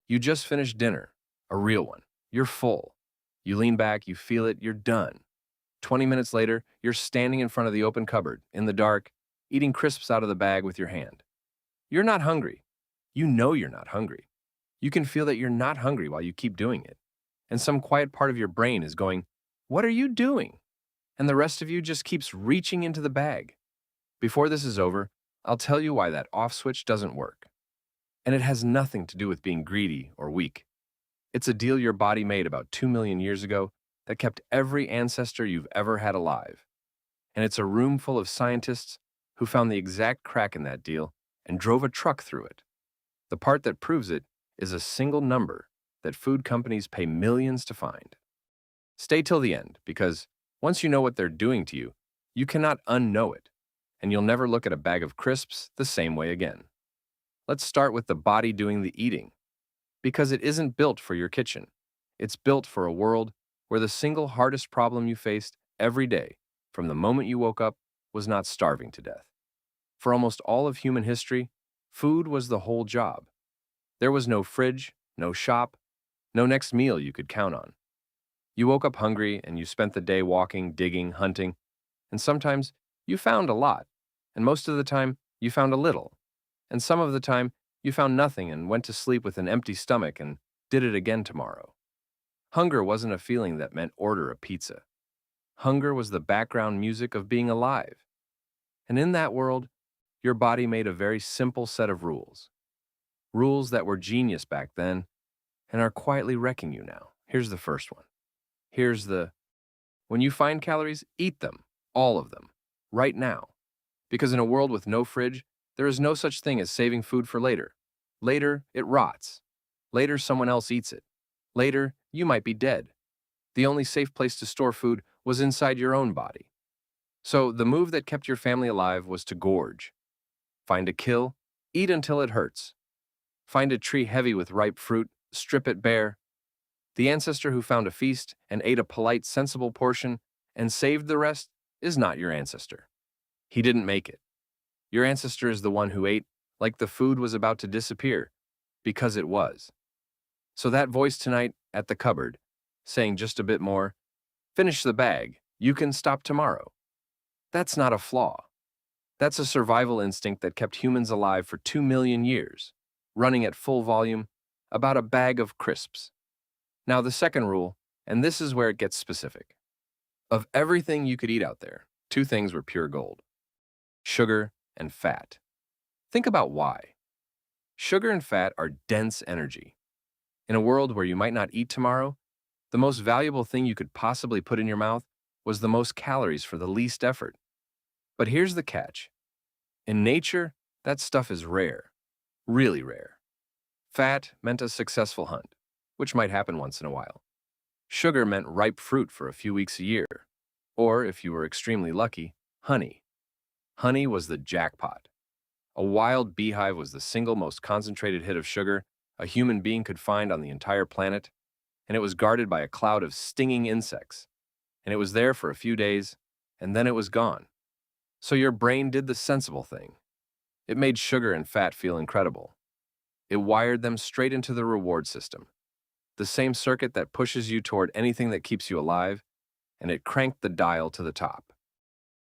You just finished dinner, a real one. You're full. You lean back, you feel it, you're done. 20 minutes later, you're standing in front of the open cupboard, in the dark, eating crisps out of the bag with your hand. You're not hungry. You know you're not hungry. You can feel that you're not hungry while you keep doing it. And some quiet part of your brain is going, "What are you doing?" And the rest of you just keeps reaching into the bag. Before this is over, I'll tell you why that off switch doesn't work. And it has nothing to do with being greedy or weak. It's a deal your body made about 2 million years ago that kept every ancestor you've ever had alive. And it's a room full of scientists who found the exact crack in that deal and drove a truck through it. The part that proves it is a single number that food companies pay millions to find. Stay till the end, because once you know what they're doing to you, you cannot unknow it, and you'll never look at a bag of crisps the same way again. Let's start with the body doing the eating, because it isn't built for your kitchen. It's built for a world where the single hardest problem you faced every day, from the moment you woke up, was not starving to death. For almost all of human history, food was the whole job. There was no fridge, no shop, no next meal you could count on. You woke up hungry and you spent the day walking, digging, hunting, and sometimes you found a lot, and most of the time you found a little, and some of the time you found nothing and went to sleep with an empty stomach and did it again tomorrow. Hunger wasn't a feeling that meant order a pizza. Hunger was the background music of being alive. And in that world, your body made a very simple set of rules. Rules that were genius back then and are quietly wrecking you now. Here's the first one. When you find calories, eat them, all of them, right now. Because in a world with no fridge, there is no such thing as saving food for later. Later, it rots. Later, someone else eats it. Later, you might be dead. The only safe place to store food was inside your own body. So the move that kept your family alive was to gorge. Find a kill, eat until it hurts. Find a tree heavy with ripe fruit, strip it bare. The ancestor who found a feast and ate a polite, sensible portion and saved the rest is not your ancestor. He didn't make it. Your ancestor is the one who ate like the food was about to disappear, because it was. So that voice tonight at the cupboard, saying just a bit more, "Finish the bag, you can stop tomorrow." That's not a flaw. That's a survival instinct that kept humans alive for 2 million years, running at full volume, about a bag of crisps. Now the second rule, and this is where it gets specific. Of everything you could eat out there, two things were pure gold: sugar and fat. Think about why. Sugar and fat are dense energy. In a world where you might not eat tomorrow, the most valuable thing you could possibly put in your mouth was the most calories for the least effort. But here's the catch. In nature, that stuff is rare, really rare. Fat meant a successful hunt, which might happen once in a while. Sugar meant ripe fruit for a few weeks a year, or, if you were extremely lucky, honey. Honey was the jackpot. A wild beehive was the single most concentrated hit of sugar a human being could find on the entire planet, and it was guarded by a cloud of stinging insects. And it was there for a few days, and then it was gone. So your brain did the sensible thing. It made sugar and fat feel incredible. It wired them straight into the reward system, the same circuit that pushes you toward anything that keeps you alive, and it cranked the dial to the top.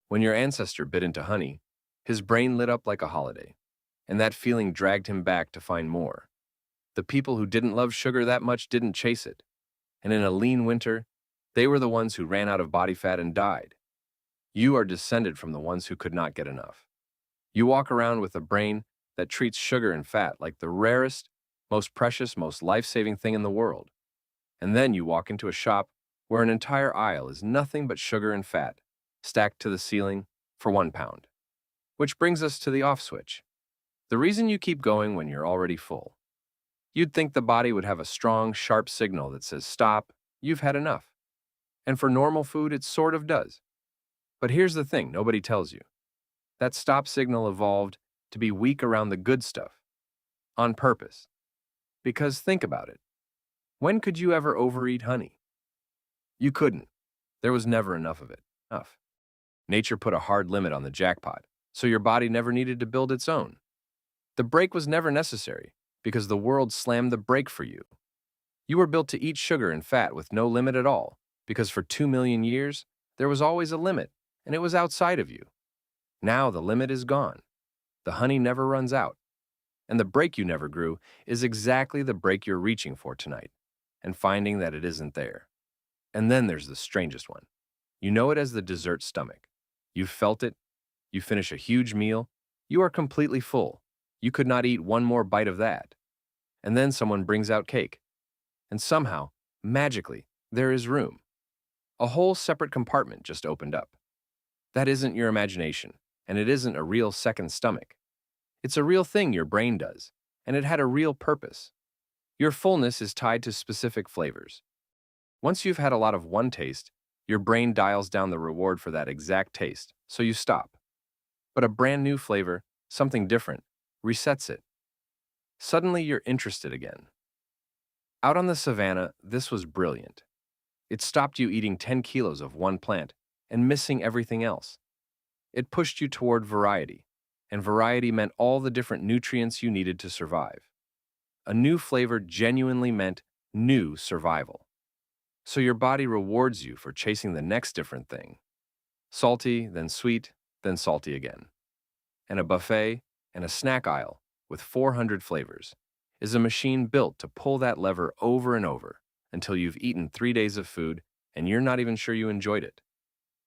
When your ancestor bit into honey, his brain lit up like a holiday, and that feeling dragged him back to find more. The people who didn't love sugar that much didn't chase it, and in a lean winter, they were the ones who ran out of body fat and died. You are descended from the ones who could not get enough. You walk around with a brain that treats sugar and fat like the rarest, most precious, most life-saving thing in the world. And then you walk into a shop where an entire aisle is nothing but sugar and fat, stacked to the ceiling for £1. Which brings us to the off switch. The reason you keep going when you're already full. You'd think the body would have a strong, sharp signal that says, "Stop, you've had enough." And for normal food, it sort of does. But here's the thing nobody tells you. That stop signal evolved to be weak around the good stuff. On purpose. Because think about it. When could you ever overeat honey? You couldn't. There was never enough of it. Enough. Nature put a hard limit on the jackpot, so your body never needed to build its own. The break was never necessary, because the world slammed the brake for you. You were built to eat sugar and fat with no limit at all, because for 2 million years, there was always a limit, and it was outside of you. Now the limit is gone. The honey never runs out. And the brake you never grew is exactly the brake you're reaching for tonight, and finding that it isn't there. And then there's the strangest one. You know it as the dessert stomach. You've felt it. You finish a huge meal. You are completely full. You could not eat one more bite of that. And then someone brings out cake. And somehow, magically, there is room. A whole separate compartment just opened up. That isn't your imagination, and it isn't a real second stomach. It's a real thing your brain does, and it had a real purpose. Your fullness is tied to specific flavors. Once you've had a lot of one taste, your brain dials down the reward for that exact taste, so you stop. But a brand new flavor, something different, resets it. Suddenly you're interested again. Out on the savannah, this was brilliant. It stopped you eating 10 kilos of one plant and missing everything else. It pushed you toward variety, and variety meant all the different nutrients you needed to survive. A new flavor genuinely meant new survival. So your body rewards you for chasing the next different thing. Salty, then sweet, then salty again. And a buffet and a snack aisle with 400 flavors is a machine built to pull that lever over and over until you've eaten 3 days of food and you're not even sure you enjoyed it.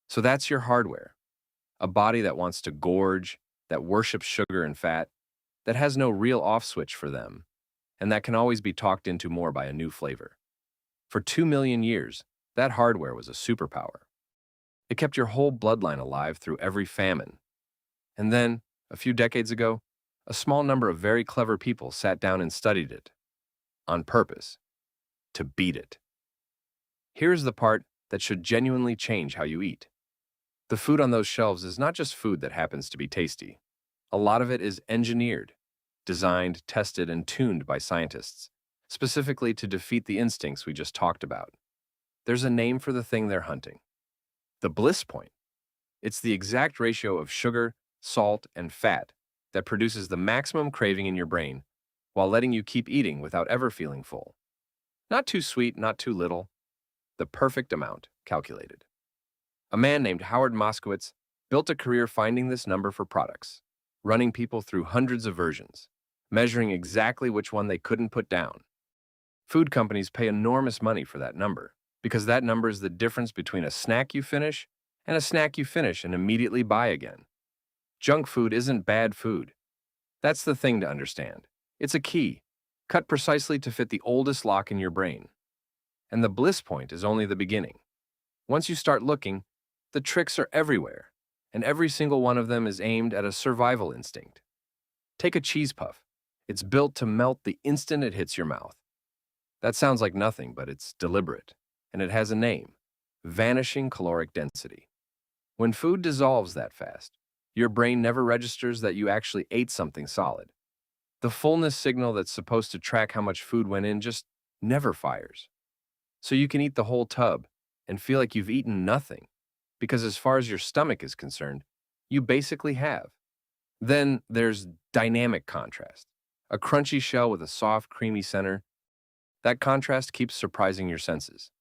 So that's your hardware. A body that wants to gorge, that worships sugar and fat, that has no real off switch for them, and that can always be talked into more by a new flavor. For 2 million years, that hardware was a superpower. It kept your whole bloodline alive through every famine. And then, a few decades ago, a small number of very clever people sat down and studied it. On purpose. To beat it. Here's the part that should genuinely change how you eat. The food on those shelves is not just food that happens to be tasty. A lot of it is engineered, designed, tested, and tuned by scientists, specifically to defeat the instincts we just talked about. There's a name for the thing they're hunting. The bliss point. It's the exact ratio of sugar, salt, and fat that produces the maximum craving in your brain while letting you keep eating without ever feeling full. Not too sweet, not too little. The perfect amount, calculated. A man named Howard Moskowitz built a career finding this number for products, running people through hundreds of versions, measuring exactly which one they couldn't put down. Food companies pay enormous money for that number, because that number is the difference between a snack you finish and a snack you finish and immediately buy again. Junk food isn't bad food. That's the thing to understand. It's a key, cut precisely to fit the oldest lock in your brain. And the bliss point is only the beginning. Once you start looking, the tricks are everywhere, and every single one of them is aimed at a survival instinct. Take a cheese puff. It's built to melt the instant it hits your mouth. That sounds like nothing, but it's deliberate, and it has a name: vanishing caloric density. When food dissolves that fast, your brain never registers that you actually ate something solid. The fullness signal that's supposed to track how much food went in just never fires. So you can eat the whole tub and feel like you've eaten nothing, because as far as your stomach is concerned, you basically have. Then there's dynamic contrast, a crunchy shell with a soft, creamy center. That contrast keeps surprising your senses.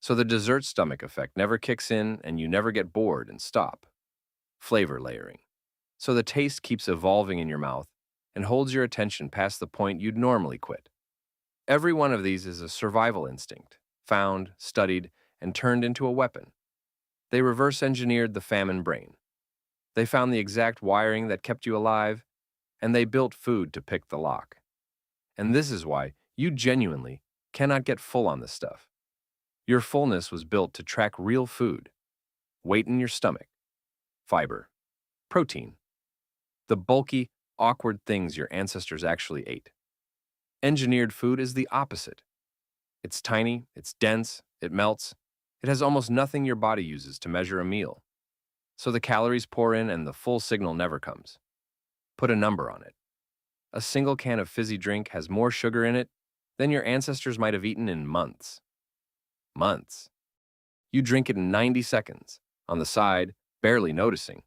So the dessert stomach effect never kicks in and you never get bored and stop. Flavor layering. So the taste keeps evolving in your mouth and holds your attention past the point you'd normally quit. Every one of these is a survival instinct, found, studied, and turned into a weapon. They reverse-engineered the famine brain. They found the exact wiring that kept you alive, and they built food to pick the lock. And this is why you genuinely cannot get full on this stuff. Your fullness was built to track real food, weight in your stomach, fiber, protein, the bulky, awkward things your ancestors actually ate. Engineered food is the opposite. It's tiny, it's dense, it melts. It has almost nothing your body uses to measure a meal. So the calories pour in and the full signal never comes. Put a number on it. A single can of fizzy drink has more sugar in it than your ancestors might have eaten in months. Months. You drink it in 90 seconds, on the side, barely noticing,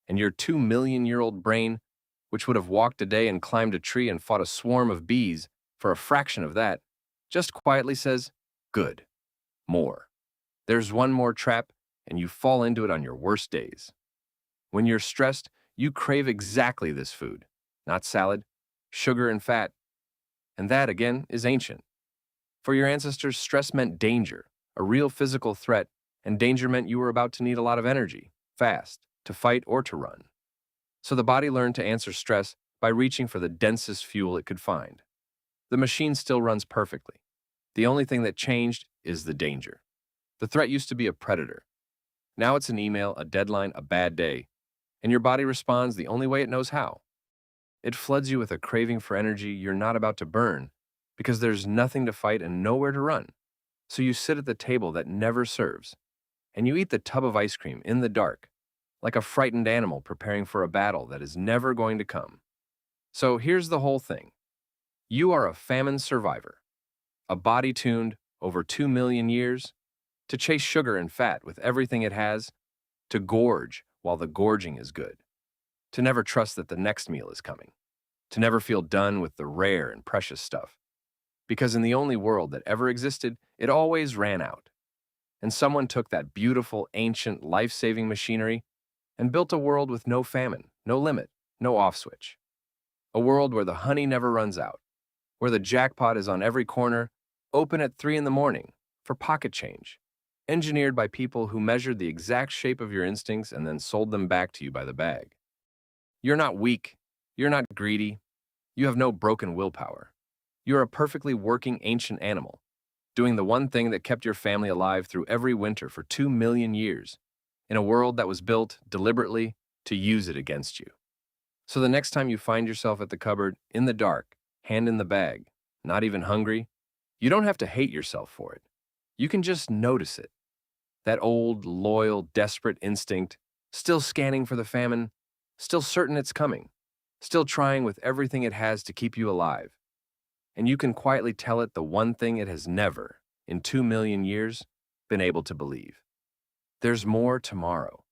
and your 2 million-year-old brain, which would have walked a day and climbed a tree and fought a swarm of bees, for a fraction of that, just quietly says, good, more. There's one more trap, and you fall into it on your worst days. When you're stressed, you crave exactly this food, not salad, sugar, and fat. And that, again, is ancient. For your ancestors, stress meant danger, a real physical threat, and danger meant you were about to need a lot of energy, fast, to fight or to run. So the body learned to answer stress by reaching for the densest fuel it could find. The machine still runs perfectly. The only thing that changed is the danger. The threat used to be a predator. Now it's an email, a deadline, a bad day, and your body responds the only way it knows how. It floods you with a craving for energy you're not about to burn because there's nothing to fight and nowhere to run. So you sit at the table that never serves, and you eat the tub of ice cream in the dark, like a frightened animal preparing for a battle that is never going to come. So here's the whole thing. You are a famine survivor, a body tuned over 2 million years to chase sugar and fat with everything it has, to gorge while the gorging is good, to never trust that the next meal is coming, to never feel done with the rare and precious stuff. Because in the only world that ever existed, it always ran out. And someone took that beautiful, ancient, life-saving machinery and built a world with no famine, no limit, no off switch. A world where the honey never runs out, where the jackpot is on every corner, open at 3 in the morning for pocket change, engineered by people who measured the exact shape of your instincts and then sold them back to you by the bag. You're not weak. You're not greedy. You have no broken willpower. You're a perfectly working ancient animal, doing the one thing that kept your family alive through every winter for 2 million years, in a world that was built deliberately to use it against you. So the next time you find yourself at the cupboard, in the dark, hand in the bag, not even hungry, you don't have to hate yourself for it. You can just notice it. That old, loyal, desperate instinct, still scanning for the famine, still certain it's coming, still trying with everything it has to keep you alive. And you can quietly tell it the one thing it has never, in 2 million years, been able to believe. There's more tomorrow.